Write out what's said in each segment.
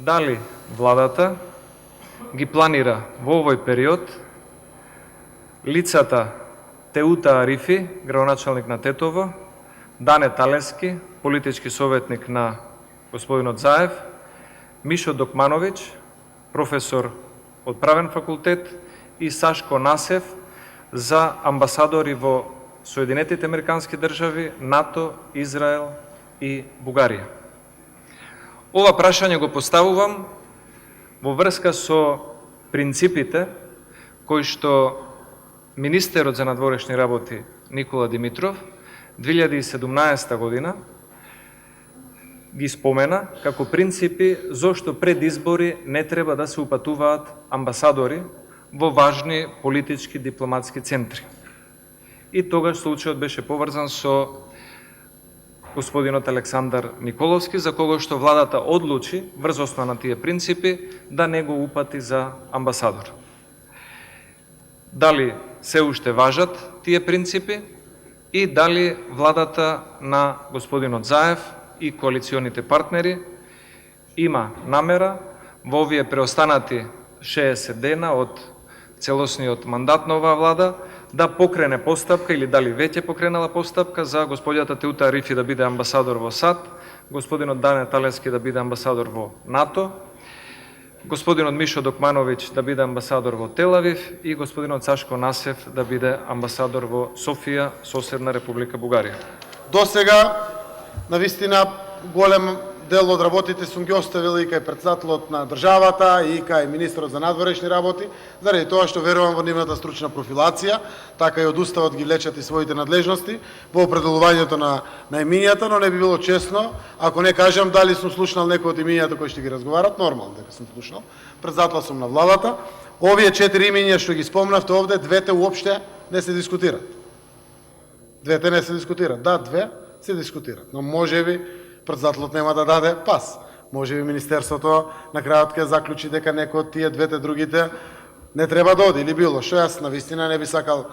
дали владата ги планира во овој период лицата Теута Арифи, градоначалник на Тетово, Дане Талески, политички советник на господинот Заев, Мишо Докмановиќ, професор од Правен факултет, и Сашко Насев за амбасадори во Соединетите Американски држави, НАТО, Израел и Бугарија. Ова прашање го поставувам во врска со принципите кои што министерот за надворешни работи Никола Димитров 2017 година ги спомена како принципи зошто пред избори не треба да се упатуваат амбасадори во важни политички дипломатски центри. И тогаш случајот беше поврзан со господинот Александар Николовски, за кого што владата одлучи врз основа на тие принципи да не го упати за амбасадор. Дали се уште важат тие принципи и дали владата на господинот Заев и коалиционите партнери има намера во овие преостанати 60 дена од целосниот мандат на оваа влада да покрене постапка или дали веќе покренала постапка за господјата Теута Арифи да биде амбасадор во САД, господинот Дане Талески да биде амбасадор во НАТО, господинот Мишо Докмановиќ да биде амбасадор во Телавив и господинот Сашко Насев да биде амбасадор во Софија, соседна Република Бугарија. До сега, навистина, голем дел од работите сум ги оставил и кај председателот на државата и кај министерот за надворешни работи, заради тоа што верувам во нивната стручна профилација, така и од уставот ги лечат и своите надлежности во определувањето на имињата, но не би било честно ако не кажам дали сум слушнал некои од имињата кои што ги разговарат, нормално дека сум слушнал. Председател сум на владата. Овие 4 имиња што ги спомнавте овде, двете уопште не се дискутираат. Двете не се дискутираат. Да, две се дискутираат, но можеби председателот нема да даде пас. Можеби министерството на крајот ќе заклучи дека некој од тие двете другите не треба да оди или било што. Јас навистина не би сакал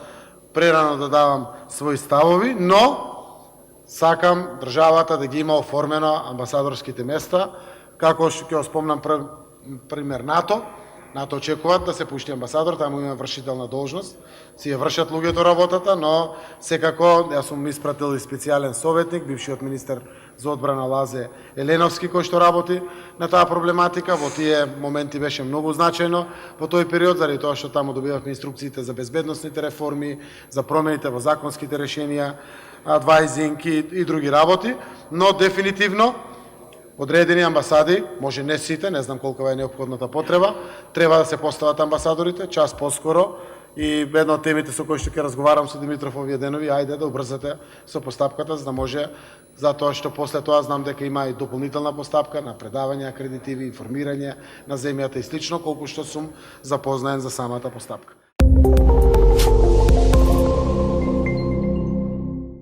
прерано да давам своји ставови, но сакам државата да ги има оформено амбасадорските места, како што ќе спомнам пример НАТО. НАТО очекуваат да се пушти амбасадор, таму има вршителна должност, си ја вршат луѓето работата, но секако јас сум испратил и специјален советник, бившиот министер за одбрана Лазе Еленовски, кој што работи на таа проблематика. Во тие моменти беше многу значајно во тој период, заради тоа што таму добивавме инструкциите за безбедносните реформи, за промените во законските решенија, адвајзинг и други работи, но дефинитивно одредени амбасади, може не сите, не знам колкава е неопходната потреба, треба да се постават амбасадорите час поскоро. И една од темите со кои што ќе разговарам со Димитров овие денови, ајде да убрзате со постапката, за да може, затоа што после тоа знам дека има и дополнителна постапка на предавање, акредитиви, информирање на земјата и слично, колку што сум запознаен за самата постапка.